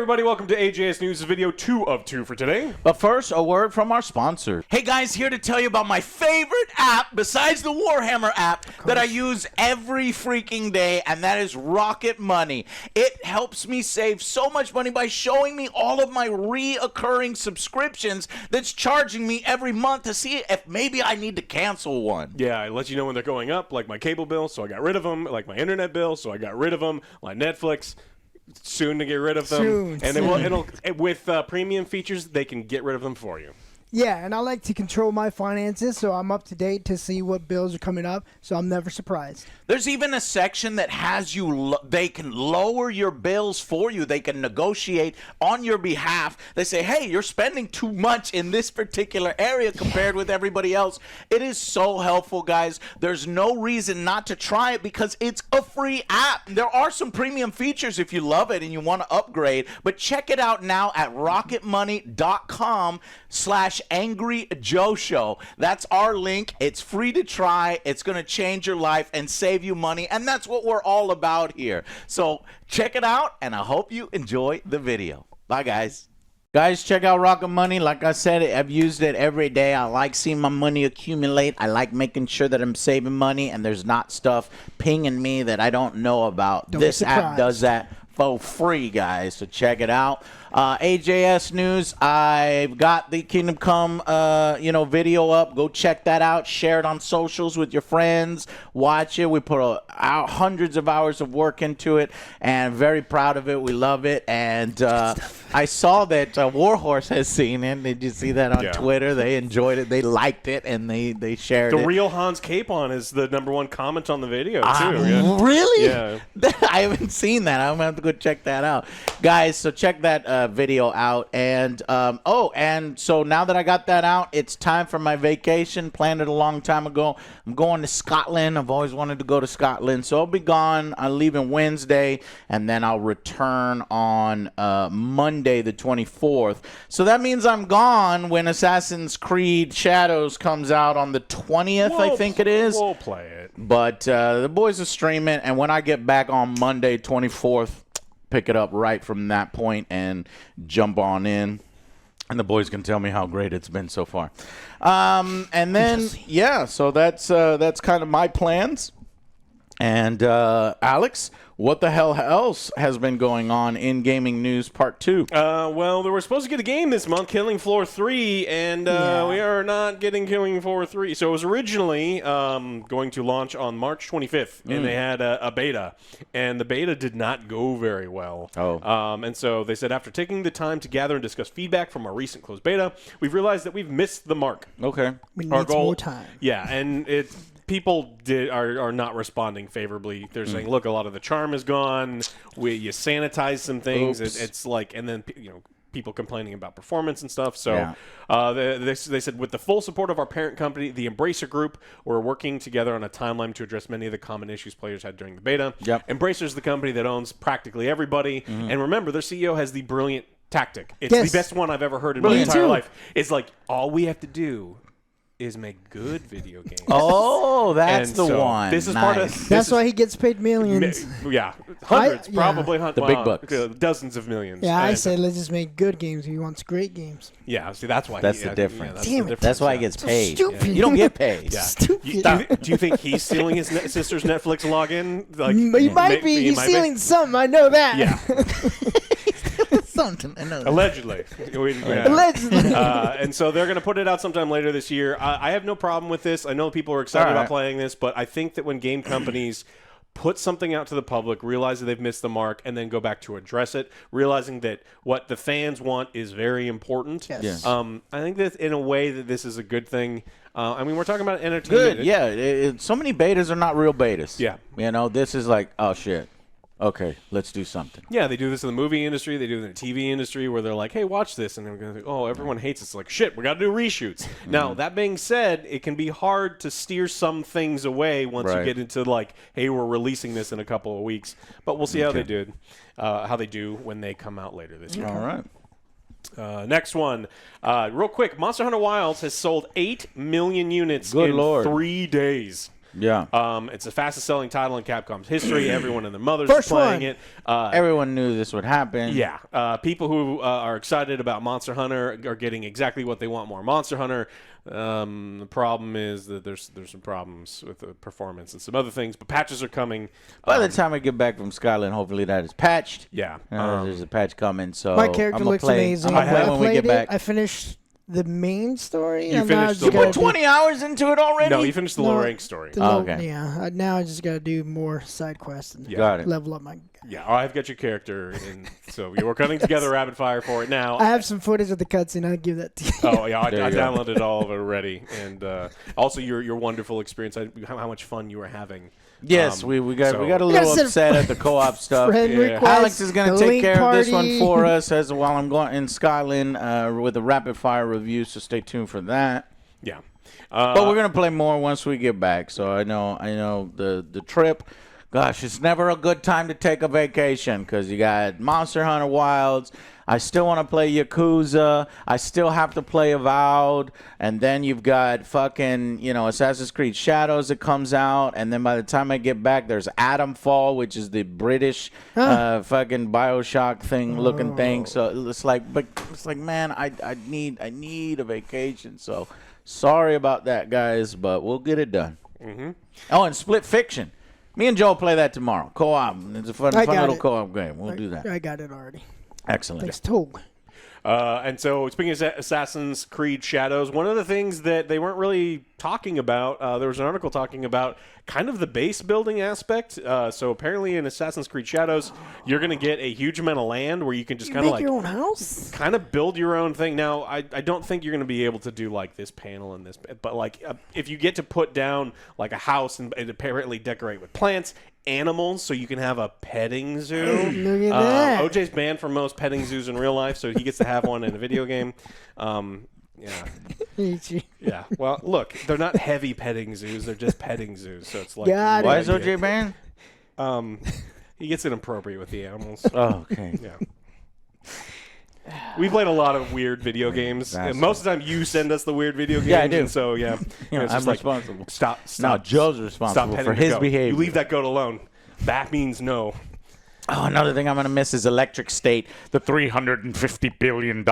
everybody, welcome to AJS News video 2 of 2 for today. But first, a word from our sponsor. Hey guys, here to tell you about my favorite app besides the Warhammer app that I use every freaking day, and that is Rocket Money. It helps me save so much money by showing me all of my reoccurring subscriptions that's charging me every month to see if maybe I need to cancel one. Yeah, it lets you know when they're going up, like my cable bill, so I got rid of them, like my internet bill, so I got rid of them, my Netflix, soon to get rid of them. It'll with premium features, they can get rid of them for you. Yeah, and I like to control my finances, so I'm up to date to see what bills are coming up, so I'm never surprised. There's even a section that has you, they can lower your bills for you. They can negotiate on your behalf. They say, hey, you're spending too much in this particular area compared with everybody else. It is so helpful, guys. There's no reason not to try it because it's a free app. There are some premium features if you love it and you want to upgrade, but check it out now at rocketmoney.com/Angry Joe Show. That's our link. It's free to try. It's going to change your life and save you money, and that's what we're all about here. So check it out, and I hope you enjoy the video. Bye, guys. Guys, check out Rocket Money. Like I said, I've used it every day. I like seeing my money accumulate. I like making sure that I'm saving money and there's not stuff pinging me that I don't know about. This app does that for free, guys, so check it out. AJS News, I've got the Kingdom Come video up. Go check that out. Share it on socials with your friends. Watch it. We put hundreds of hours of work into it, and very proud of it. We love it. And I saw that Warhorse has seen it. Did you see that on Twitter? They enjoyed it. They liked it, and they shared it. The real Hans Capon is the #1 comment on the video, too. Really? Yeah. I haven't seen that. I'm going to have to go check that out. Guys, so check that video out. And and so now that I got that out, it's time for my vacation. Planned it a long time ago. I'm going to Scotland. I've always wanted to go to Scotland. So I'll be gone. I'm leaving Wednesday, and then I'll return on Monday the 24th. So that means I'm gone when Assassin's Creed Shadows comes out on the 20th, I think it is. We'll play it. But the boys are streaming, and when I get back on Monday 24th, pick it up right from that point and jump on in, and the boys can tell me how great it's been so far. And then so that's kind of my plans. And Alex, what the hell else has been going on in gaming news part 2? Well, we were supposed to get a game this month, Killing Floor 3, and we are not getting Killing Floor 3. So it was originally going to launch on March 25th, and they had a beta, and the beta did not go very well. And so they said, after taking the time to gather and discuss feedback from our recent closed beta, we've realized that we've missed the mark. Okay. We need some more time. Yeah, and people are not responding favorably. They're saying, look, a lot of the charm is gone. You sanitize some things. It's like, and then people complaining about performance and stuff. So they said, with the full support of our parent company, the Embracer Group, we're working together on a timeline to address many of the common issues players had during the beta. Embracer's the company that owns practically everybody. And remember, their CEO has the brilliant tactic. It's the best one I've ever heard in my entire life. It's like, all we have to do is make good video games. Oh, that's the one. This is part of. That's why he gets paid millions. Hundreds, probably the big bucks, dozens of millions. Yeah, I say let's just make good games. He wants great games. Yeah, see, that's why. That's the difference. Damn it. That's why he gets paid. So stupid. You don't get paid. Stupid. Do you think he's stealing his sister's Netflix login? Like, he might be. He's stealing something. I know that. Yeah. Something. I know that. Allegedly. Allegedly. And so they're going to put it out sometime later this year. I have no problem with this. I know people are excited about playing this, but I think that when game companies put something out to the public, realize that they've missed the mark, and then go back to address it, realizing that what the fans want is very important. Yes. I think that in a way that this is a good thing. I mean, we're talking about entertainment. Good, yeah. So many betas are not real betas. Yeah. This is like, oh, shit. Okay, let's do something. Yeah, they do this in the movie industry. They do it in the TV industry where they're like, hey, watch this. And they're going to think, oh, everyone hates it. It's like, shit, we got to do reshoots. Now, that being said, it can be hard to steer some things away once you get into like, hey, we're releasing this in a couple of weeks. But we'll see how they do when they come out later this year. All right. Next one. Real quick, Monster Hunter Wilds has sold 8 million units in 3 days. Yeah. It's the fastest selling title in Capcom's history. Everyone and their mothers First are playing one. it. Everyone knew this would happen. Yeah. People who are excited about Monster Hunter are getting exactly what they want, more Monster Hunter. The problem is that there's some problems with the performance and some other things, but patches are coming. By the time I get back from Scotland, hopefully that is patched. Yeah. There's a patch coming, so My character I'm looks play, amazing. I'm gonna play when we played get back. I finished the main story. You and now I finished just the gotta low- do 20 hours into it already? No, you finished the low No. rank story. the low- okay. Yeah. Now I just got to do more side quests and Got it. level up my. Yeah, I've got your character, and so we're cutting together rapid fire for it now. I have some footage of the cutscene. I'll give that to you. Oh yeah, I There you go. downloaded all of it already, and also your wonderful experience. How much fun you were having. Yes, we got so- we got a We gotta little set a upset at the co-op stuff. Friend Yeah. request, Alex is going the to take link care of this one party. for us as while I'm going in Scotland with a rapid fire review, so stay tuned for that. Yeah, But we're gonna play more once we get back. So I know the trip. Gosh, it's never a good time to take a vacation because you got Monster Hunter Wilds. I still want to play Yakuza. I still have to play Avowed, and then you've got fucking Assassin's Creed Shadows that comes out, and then by the time I get back, there's Atomfall, which is the British fucking BioShock thing looking thing. So it's like, man, I need a vacation. So sorry about that, guys, but we'll get it done. Mm-hmm. Oh, and Split Fiction. Me and Joe play that tomorrow. Co-op. It's a fun I got little it. co-op game. We'll do that. I got it already. Excellent. Thanks, Togue. and so speaking of Assassin's Creed Shadows, one of the things that they weren't really talking about, there was an article talking about kind of the base building aspect. So apparently in Assassin's Creed Shadows, you're going to get a huge amount of land where you can just kind of Make like your own house. kind of build your own thing. Now, I don't think you're going to be able to do like this panel and this, but like if you get to put down like a house and apparently decorate with plants, animals, so you can have a petting zoo. Look at that. OJ's banned from most petting zoos in real life, so he gets to have one in a video game. Yeah. Hate you. Yeah. Well, look, they're not heavy petting zoos; they're just petting zoos. So it's like, Got it. Why is OJ banned? he gets inappropriate with the animals. Oh, okay. Yeah. We played a lot of weird video games. And most of the time, you send us the weird video games. Yeah, I do. And so, yeah. Yeah, it's I'm just like, responsible. Stop. No, Joe's Stop responsible petting for the his goat. behavior. You leave that goat alone. That means no. Oh, another thing I'm gonna miss is Electric State, the $350 billion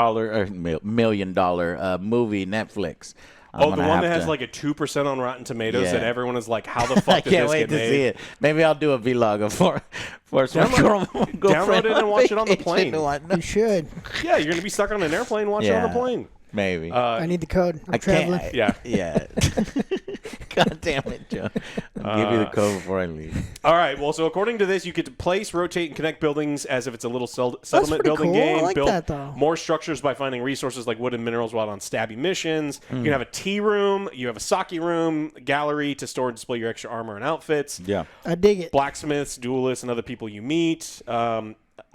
million movie Netflix. The one that has like a 2% on Rotten Tomatoes Yeah. that everyone is like, how the I fuck did can't this wait get to made? see it. Maybe I'll do a vlog for some Download it and watch it on the plane. You should. Yeah, you're going to be stuck on an airplane, watch it on the Yeah. plane. Maybe. I need the code. I'm I traveling. can't. Yeah. Yeah. God damn it, Joe. I'll give you the code before I leave. All right. Well, so according to this, you get to place, rotate, and connect buildings as if it's a little settlement pretty building cool. I game. like Build that, though. more structures by finding resources like wood and minerals while on stabby missions. Hmm. You can have a tea room. You have a sake room, gallery to store and display your extra armor and outfits. Yeah. I dig it. Blacksmiths, duelists, and other people you meet.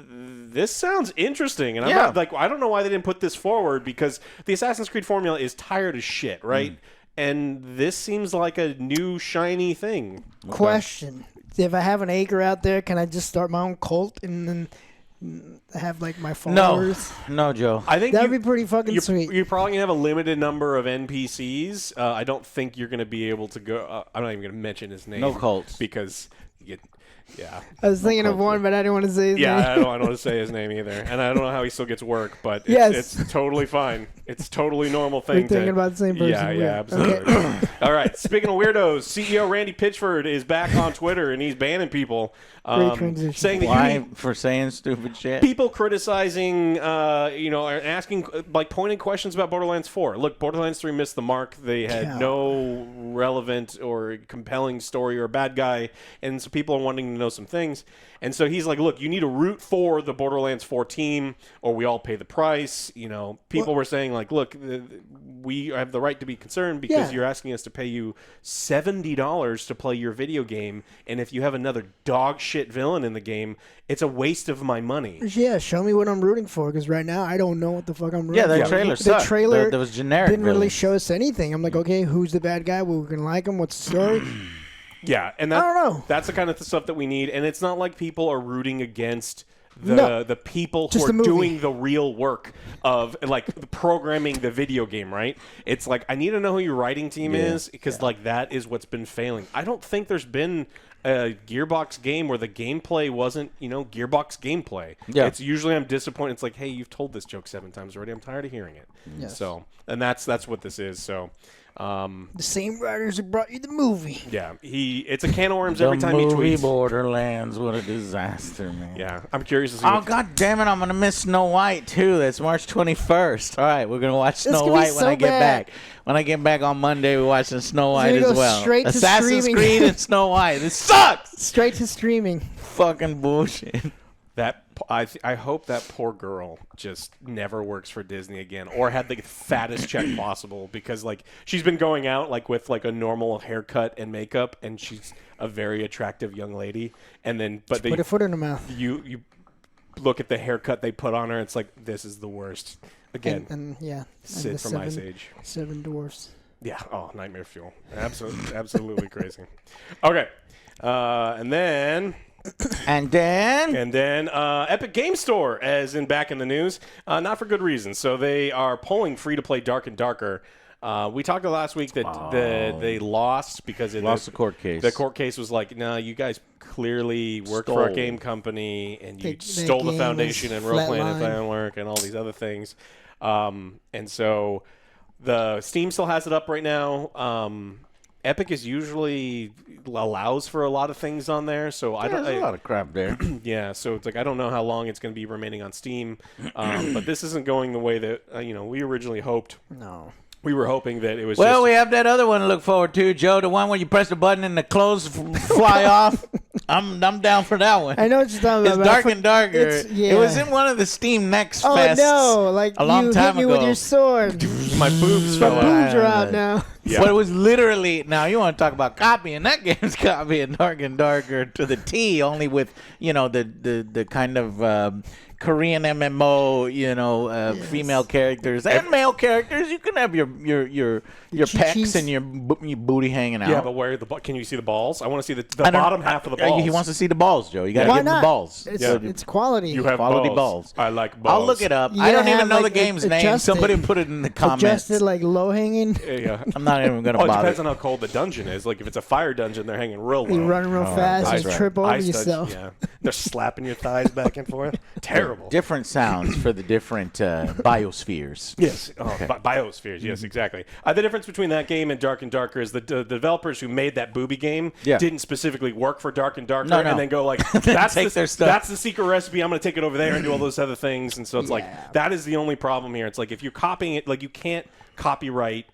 This sounds interesting, and I'm Yeah. not like I don't know why they didn't put this forward because the Assassin's Creed formula is tired as shit, right? And this seems like a new shiny thing. Question: if I have an acre out there, can I just start my own cult and then have like my followers? No, Joe. I think That'd be pretty fucking you're, sweet. You're probably gonna have a limited number of NPCs. I don't think you're gonna be able to go. I'm not even gonna mention his name. No cults. because yeah. I was thinking of one, but I didn't want to say his Yeah, name. I don't want to say his name either, and I don't know how he still gets work, but it's, Yes. it's totally fine. It's totally normal thing. We're thinking about the same person. Yeah, Weird. absolutely. Okay. All right. Speaking of weirdos, CEO Randy Pitchford is back on Twitter, and he's banning people, Great transition. saying that Why? For saying stupid shit? people criticizing, or asking like pointed questions about Borderlands 4. Look, Borderlands 3 missed the mark. They had Yeah. no relevant or compelling story or bad guy, and so people are wanting to know some things. And so he's like, look, you need to root for the Borderlands 4 team, or we all pay the price. People were saying like, look, we have the right to be concerned because Yeah. you're asking us to pay you $70 to play your video game, and if you have another dog shit villain in the game, it's a waste of my money. Yeah, show me what I'm rooting for, because right now I don't know what the fuck I'm rooting Yeah, for. that trailer The sucked. trailer There was generic didn't really villains. show us anything. I'm like, okay, who's the bad guy? We're gonna like him. What's the story? Yeah, and I don't know. that's the kind of stuff that we need, and it's not like people are rooting against the people Just who are the movie. doing the real work of like programming the video game, right? It's like I need to know who your writing team is because like that is what's been failing. I don't think there's been a Gearbox game where the gameplay wasn't, Gearbox gameplay. Yeah. It's usually I'm disappointed. It's like, hey, you've told this joke 7 times already. I'm tired of hearing it. Yes. So, and that's what this is. So, The same writers who brought you the movie. yeah, it's a can of worms every time he The movie tweets. Borderlands, what a disaster, man. Yeah, I'm curious to see. Oh, what- god damn it, I'm going to miss Snow White, too. That's March 21st. All right, we're going to watch Snow gonna be White when so I get bad. back. When I get back on Monday, we're watching Snow White gonna as go well. straight to Assassin's streaming. Creed and Snow White. This sucks. Straight to streaming. Fucking bullshit. I hope that poor girl just never works for Disney again, or had the fattest check possible, because like she's been going out like with like a normal haircut and makeup, and she's a very attractive young lady, and then but Put a foot in her mouth. you look at the haircut they put on her, it's like this is the worst. Again, And yeah. Sid the from Ice Age. 7 dwarfs. Yeah. Oh, nightmare fuel. Absolutely crazy. Okay. And then Epic Game Store, as in back in the news, not for good reason. So they are pulling free-to-play Dark and Darker. We talked last week that they lost because it Lost the court case. The court case was like, no, you guys clearly worked for a game company and you stole the game Foundation was and Roleplaying and flatline. Fanwork and all these other things. And so the Steam still has it up right now. Epic is usually allows for a lot of things on there, so I don't. There's a lot of crap there. Yeah, so it's like I don't know how long it's going to be remaining on Steam, but this isn't going the way that we originally hoped. No. We were hoping that it was. Well, just, we have that other one to look forward to, Joe. The one where you press the button and the clothes fly off. I'm down for that one. I know what you're talking It's about. Dark and Darker. Yeah. It was in one of the Steam Next Oh Fests no! Like a long you time hit me ago. with your sword. my boobs My fell out. boobs are out now. Yeah. But it was literally, now you want to talk about copying, that game's copying Dark and Darker to the T, only with, the kind of Korean MMO, female characters and male characters. You can have your pecs cheeks. and your booty hanging out. Yeah, but where can you see the balls? I want to see the I don't- bottom half of the balls. He wants to see the balls, Joe. You got to Why give him the not? balls. It's quality. You have Quality balls. balls. I like balls. I'll look it up. You I don't gotta even have, know like, the game's name. adjusted- Somebody put it in the comments. Adjusted like low hanging. Yeah. I'm not even going to Oh, it bother. depends on how cold the dungeon is. Like if it's a fire dungeon, they're hanging real low. You run real fast that's and right. trip over Ice yourself. dungeon, yeah. They're slapping your thighs back and forth. Terrible. Different sounds for the different biospheres. Yes, biospheres. Yes, exactly. The difference between that game and Dark and Darker is the developers who made that booby game didn't specifically work for Dark and Darker, No. and then go like, "That's Take their stuff. That's the secret recipe. I'm going to take it over there and do all those other things." And so it's like that is the only problem here. It's like if you're copying it, like you can't copyright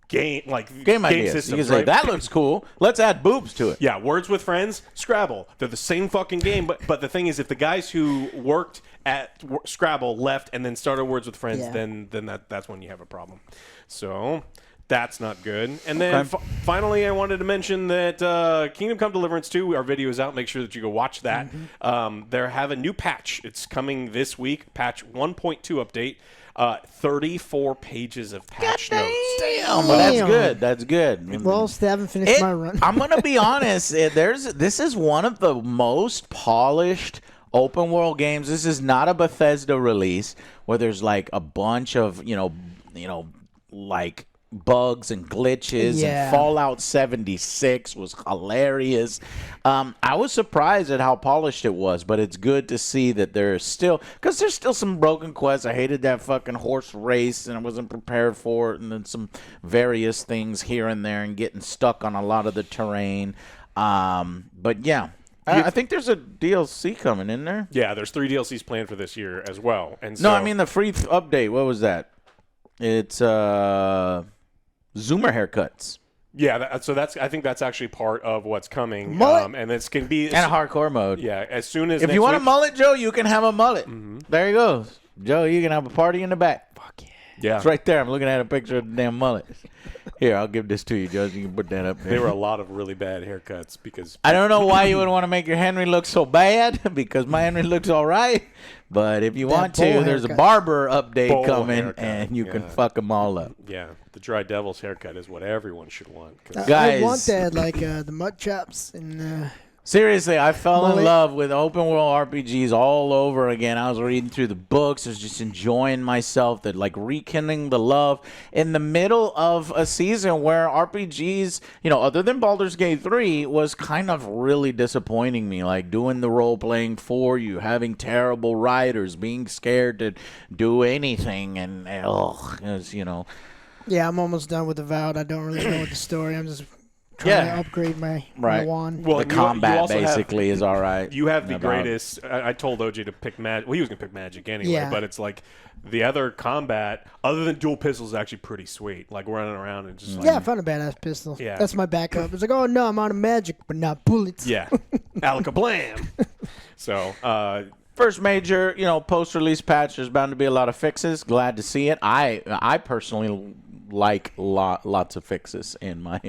game Ideas. systems. You can say, right? that looks cool. Let's add boobs to it. Yeah, Words with Friends, Scrabble. They're the same fucking game, but the thing is, if the guys who worked at Scrabble left and then started Words with Friends, then that's when you have a problem. So that's not good. And then finally, I wanted to mention that Kingdom Come Deliverance 2, our video is out. Make sure that you go watch that. They have a new patch. It's coming this week. Patch 1.2 update. 34 pages of patch notes. Damn, well, that's good. That's good. Well, still haven't finished my run. I'm gonna be honest. This is one of the most polished open world games. This is not a Bethesda release where there's like a bunch of like bugs and glitches. Yeah. And Fallout 76 was hilarious. I was surprised at how polished it was, but it's good to see that there's still some broken quests. I hated that fucking horse race and I wasn't prepared for it, and then some various things here and there and getting stuck on a lot of the terrain. But yeah. I think there's a DLC coming in there. Yeah, there's 3 DLCs planned for this year as well. And so, No, I mean the free update. What was that? It's Zoomer haircuts. Yeah, I think that's actually part of what's coming. Mullet? And it's going to be... And a hardcore mode. Yeah, as soon as If next you want a week- mullet, Joe, you can have a mullet. There you go. Joe, you can have a party in the back. Fuck yeah. Yeah. It's right there. I'm looking at a picture of the damn mullet. Here, I'll give this to you, Joe. You can put that up there. There were a lot of really bad haircuts because... I don't know why you would want to make your Henry look so bad, because my Henry looks all right. But if you want to, bowl there's a haircut. barber update Bowl coming, haircut, and you can yeah. fuck them all up. Yeah, the Dry Devil's haircut is what everyone should want. 'cause- Guys. I want that, like the mud chops and Seriously, I fell in Mullet. love with open world RPGs all over again. I was reading through the books. I was just enjoying myself, that like rekindling the love in the middle of a season where RPGs, other than Baldur's Gate 3, was kind of really disappointing me. Like doing the role playing for you, having terrible writers, being scared to do anything, and it was, Yeah, I'm almost done with Avowed. I don't really know what the story. I'm just trying to upgrade my wand. Well, the you combat also basically is all right. You have the About- greatest. I told OJ to pick magic. Well, he was gonna pick magic anyway, Yeah. but it's like the other combat, other than dual pistols, is actually pretty sweet. Like running around and just like, Yeah, I found a badass pistol. Yeah. That's my backup. It's like, oh no, I'm out of magic, but not bullets. yeah, alakablam. So, First major, post-release patch. There's bound to be a lot of fixes. Glad to see it. I personally like lots of fixes in my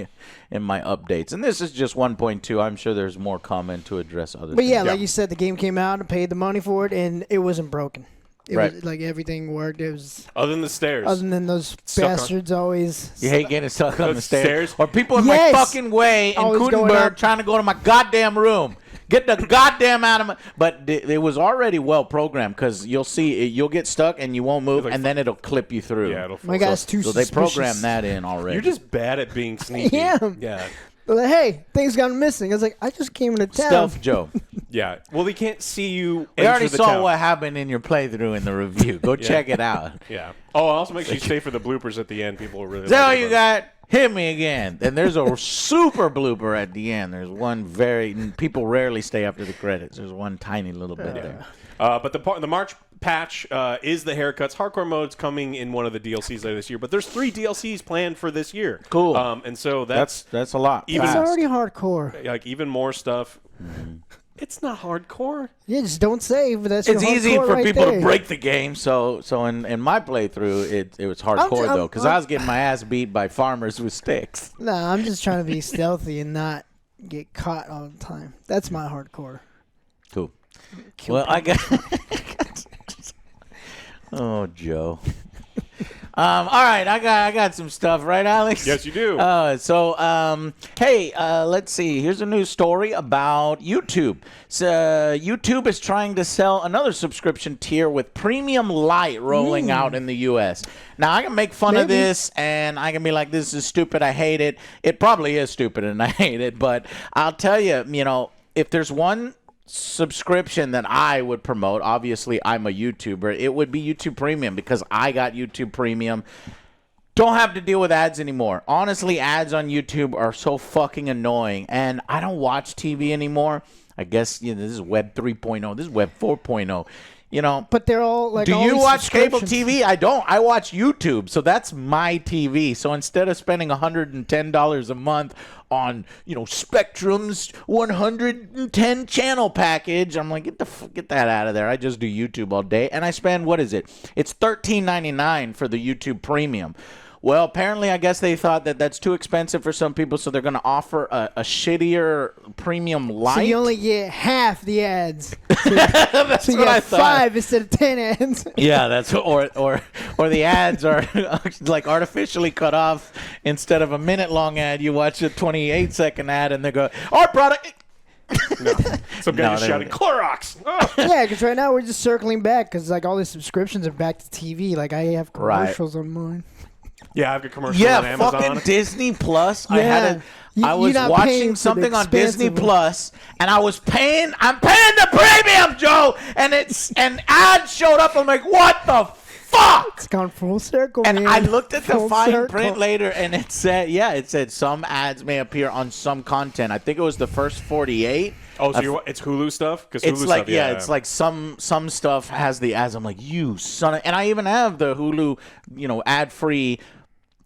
updates, and this is just 1.2. I'm sure there's more comment to address other. But things. yeah, like you said, the game came out and paid the money for it, and it wasn't broken. It Right. was like everything worked. It was other than the stairs, other than those Stuck on- bastards always. You hate getting stuck on the Those stairs. stairs? Or people in Yes! my fucking way in Always going Kudenberg up. trying to go to my goddamn room. Get the goddamn out of my... But it was already well programmed, because you'll see, you'll get stuck and you won't move, Like and then it'll clip you through. yeah, it'll. My guy's too So they suspicious. programmed that in already. You're just bad at being sneaky. Yeah. Yeah. They're like, hey, things gone missing. I was like, I just came into town. Stealth Joe. Yeah. Well, they can't see you. We already enter the saw town. what happened in your playthrough in the review. Go check it out. Yeah. Oh, also make sure you stay for the bloopers at the end. People will really. Is that all like you those. got? Hit me again. And there's a super blooper at the end. There's one people rarely stay after the credits. There's one tiny little bit there. But the March patch is the haircuts. Hardcore mode's coming in one of the DLCs later this year. But there's 3 DLCs planned for this year. Cool. And so that's That's a lot. Even- It's Fast. already hardcore. like even more stuff. It's not hardcore. Yeah, just don't save. That's It's your easy hardcore for right people there. to break the game. So in my playthrough, it was hardcore though, because I was getting my ass beat by farmers with sticks. Nah, I'm just trying to be stealthy and not get caught all the time. That's my hardcore. Cool. Kill Well, I got. Oh, Joe. All right, I got some stuff, right, Alex? Yes, you do. Hey, let's see. Here's a news story about YouTube. So, YouTube is trying to sell another subscription tier with Premium Lite rolling out in the U.S. Now, I can make fun of Maybe. this, and I can be like, this is stupid, I hate it. It probably is stupid, and I hate it, but I'll tell you, if there's one subscription that I would promote, obviously I'm a YouTuber, it would be YouTube Premium, because I got YouTube Premium. Don't have to deal with ads anymore. Honestly, ads on YouTube are so fucking annoying, and I don't watch TV anymore. I guess this is Web 3.0. This is Web 4.0. But they're all like. Do all you these watch cable subscriptions. TV? I don't. I watch YouTube. So that's my TV. So instead of spending $110 a month on, Spectrum's 110 channel package, I'm like, get that out of there. I just do YouTube all day. And I spend, what is it? It's $13.99 for the YouTube Premium. Well, apparently, I guess they thought that that's too expensive for some people, so they're going to offer a shittier Premium Lite. So you only get half the ads. That's So you what I get thought. 5 instead of 10 ads. Yeah, that's or the ads are like artificially cut off. Instead of a minute-long ad, you watch a 28-second ad, and they go, "Our product." Some guy No, just they shouting don't. Clorox. Oh. Yeah, because right now we're just circling back because like all these subscriptions are back to TV. Like I have commercials on mine. Yeah, I've got commercials Yeah, on Amazon. fucking Disney Plus. Yeah. I You're was not paying watching for the something on Disney expensive one. Plus, and I'm paying the premium, Joe, and ads showed up. I'm like, what the fuck? It's gone full circle, And man. I looked at the Full fine circle. print later, and it said some ads may appear on some content. I think it was the first 48. Oh, so it's Hulu stuff? Because It's Hulu like stuff, it's like some stuff has the ads. I'm like, you son of, and I even have the Hulu, ad free.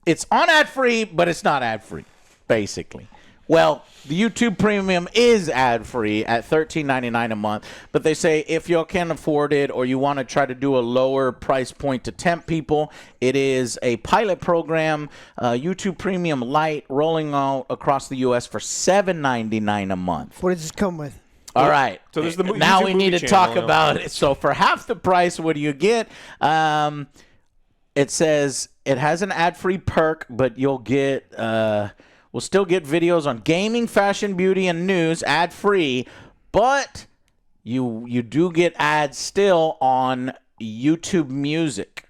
It's on ad free, but it's not ad free, basically. Well, the YouTube Premium is ad free at $13.99 a month, but they say if you can't afford it or you want to try to do a lower price point to tempt people, it is a pilot program, YouTube Premium Lite, rolling out across the U.S. for $7.99 a month. What does this come with? All right. So there's the now YouTube we need movie to talk channel. about it. So for half the price, what do you get? It says it has an ad-free perk, but you'll get will still get videos on gaming, fashion, beauty, and news ad-free, but you do get ads still on YouTube Music.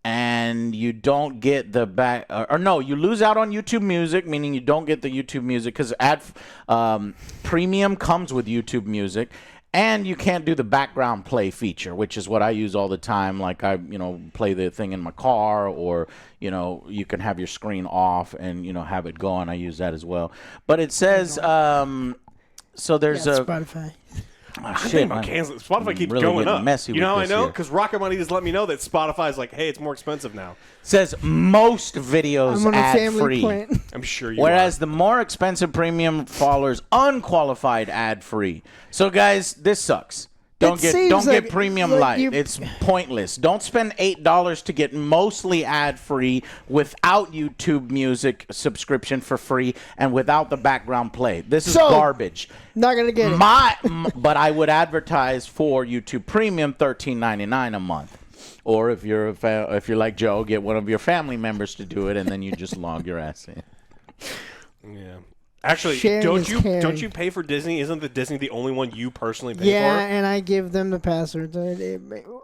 And you don't get the back, or no, you lose out on YouTube Music, meaning you don't get the YouTube Music because premium comes with YouTube Music, and you can't do the background play feature, which is what I use all the time. Like I, play the thing in my car, or you can have your screen off and have it going. I use that as well. But it says, so there's a Spotify. Oh, I shit, think about man. canceling. Spotify keeps really going getting up. messy You know with how I this know? here. Because Rocket Money just let me know that Spotify's like, hey, it's more expensive now. says most videos I'm on a ad family free. plan. I'm sure you Whereas are. the more expensive premium follows unqualified ad free. So guys, this sucks. Don't get like- premium like light. you- It's pointless. Don't spend $8 to get mostly ad free without YouTube Music subscription for free and without the background play. This is So- garbage. Not gonna get it. But I would advertise for YouTube Premium $13.99 a month. Or if you're if you're like Joe, get one of your family members to do it, and then you just log your ass in. Yeah. Actually, Sharing don't is you caring. pay for Disney? Isn't the Disney the only one you personally pay Yeah, for? and I give them the password.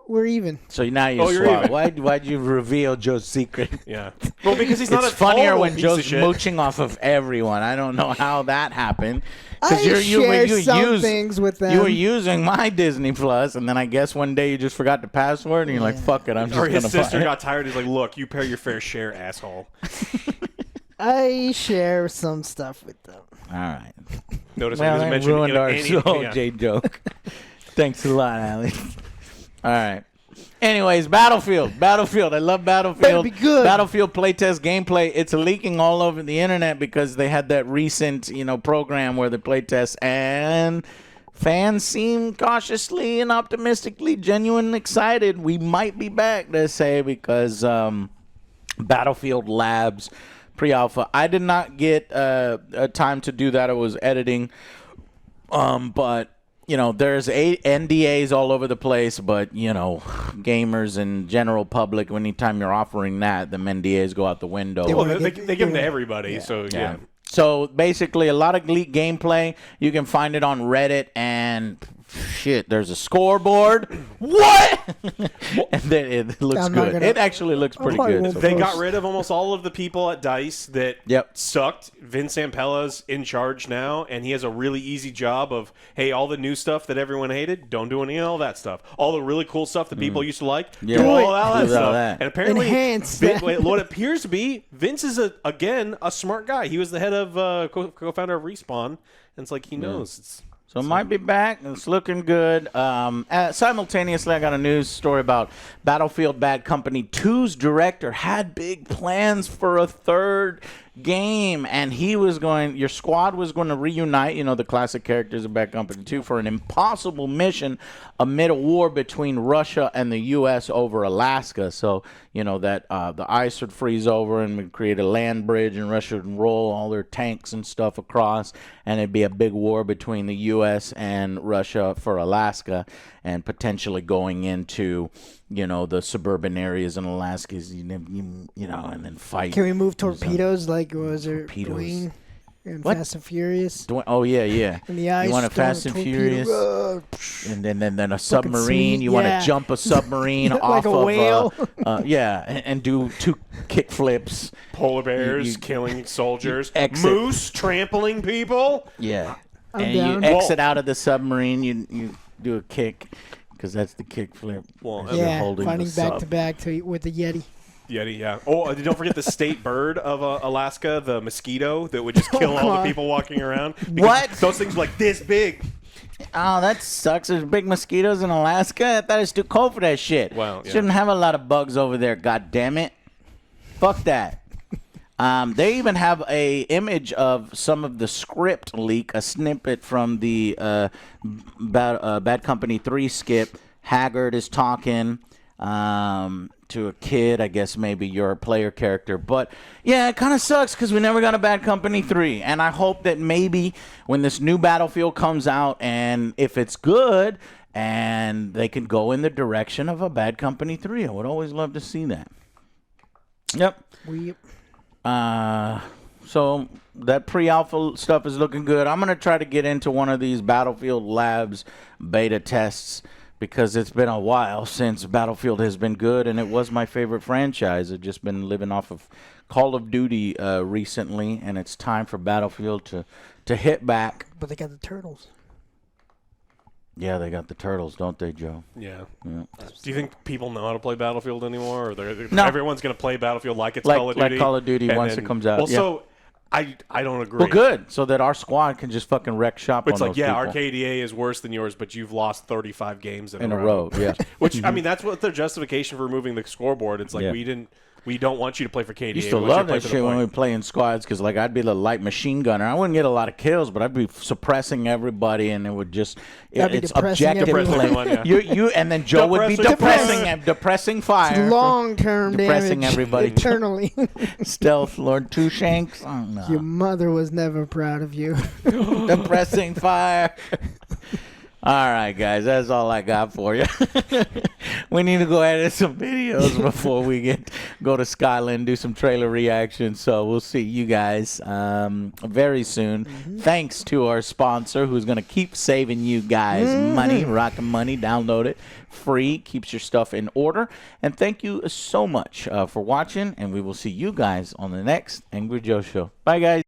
We're even. So now you you're swap. even. Why'd you reveal Joe's secret? Yeah. Well, because he's not It's a funnier total when piece Joe's of shit. mooching off of everyone. I don't know how that happened. I share some use- things with them. You were using my Disney Plus, and then I guess one day you just forgot the password, and you're like, "Fuck it, I'm just Or gonna." his sister buy it. got tired. He's like, "Look, you pay your fair share, asshole." I share some stuff with them. All right. Notice Well, I that just mentioned ruined our any- yeah. OJ joke. Thanks a lot, Ali. All right. Anyways, Battlefield. I love Battlefield. Better be good. Battlefield playtest gameplay. It's leaking all over the internet because they had that recent, program where they playtest, and fans seem cautiously and optimistically, genuinely excited. We might be back, they say, because Battlefield Labs pre-alpha. I did not get a time to do that. I was editing, but. There's NDAs all over the place, but, gamers and general public, anytime you're offering that, the NDAs go out the window. Well, they give them to everybody, so yeah. So basically, a lot of leaked gameplay. You can find it on Reddit, and shit, there's a scoreboard. What? And then it looks I'm not good. gonna- It actually looks pretty probably good. won't So They post. got rid of almost all of the people at DICE that sucked. Vince Zampella's in charge now, and he has a really easy job of, hey, all the new stuff that everyone hated, don't do any of all that stuff. All the really cool stuff that people used to like, Yeah. do Do all it. that Do all stuff. that. And apparently, Enhance that. what appears to be, Vince is, again, a smart guy. He was the head of, co-founder of Respawn, and it's like he knows. So it might be back. It's looking good. Simultaneously, I got a news story about Battlefield Bad Company 2's director had big plans for a third game, and your squad was going to reunite, the classic characters of Bad Company 2 for an impossible mission amid a war between Russia and the U.S. over Alaska. So, that the ice would freeze over and would create a land bridge, and Russia would roll all their tanks and stuff across, and it'd be a big war between the U.S. and Russia for Alaska, and potentially going into, the suburban areas in Alaska, and then fight. Can we move torpedoes like was it Torpedoes. Dwayne in What? Fast and Furious? Oh yeah. In the ice, You want a throwing Fast and torpedo, Furious, and then a submarine. sweet, You want yeah. to jump a submarine Like off a of whale. and do 2 kick flips. Polar bears You- killing soldiers, exit. moose trampling people. Yeah, I'm and down. you exit out of the submarine. You do a kick because that's the kick flip. Well, as you're Yeah, holding fighting the back sub. to back with the Yeti. Yeti, yeah. Oh, don't forget the state bird of Alaska, the mosquito that would just kill all the God. people walking around. Because What? Those things were like this big. Oh, that sucks. There's big mosquitoes in Alaska. I thought it's too cold for that shit. Well, yeah. Shouldn't have a lot of bugs over there. God damn it. Fuck that. They even have a image of some of the script leak, a snippet from the Bad Company 3 skip. Haggard is talking to a kid, I guess maybe your player character. But yeah, it kind of sucks because we never got a Bad Company 3. And I hope that maybe when this new Battlefield comes out, and if it's good, and they can go in the direction of a Bad Company 3. I would always love to see that. Yep. We So that pre-alpha stuff is looking good. I'm going to try to get into one of these Battlefield Labs beta tests because it's been a while since Battlefield has been good, and it was my favorite franchise. I've just been living off of Call of Duty recently, and it's time for Battlefield to hit back. But they got the turtles. Yeah, they got the turtles, don't they, Joe? Yeah. Yeah. Do you think people know how to play Battlefield anymore, or No. everyone's going to play Battlefield like it's Like Call of Duty? like Call of Duty and once then- it comes out. Well, yeah. so I don't agree. Well, good, so that our squad can just fucking wreck shop It's on like, those people. Arcadia is worse than yours, but you've lost 35 games in In a row, yeah. Which, I mean, that's what their justification for removing the scoreboard. It's like, Yeah. we don't want you to play for KDA. Used to we want you love play that for the shit when we point. play in squads because, like, I'd be the light machine gunner. I wouldn't get a lot of kills, but I'd be suppressing everybody, and it would just That'd be it's depressing objective everyone. play. Depressing everyone, yeah. And then Joe would be Depressing depressing fire, Long-term depressing damage. everybody. Eternally. stealth Lord Two Shanks. Oh, no. Your mother was never proud of you. Depressing fire. All right, guys, that's all I got for you. We need to go edit some videos before we go to Skyland, do some trailer reactions. So we'll see you guys very soon. Thanks to our sponsor, who's going to keep saving you guys money, Rockin' Money. Download it free, keeps your stuff in order. And thank you so much for watching, and we will see you guys on the next Angry Joe Show. Bye, guys.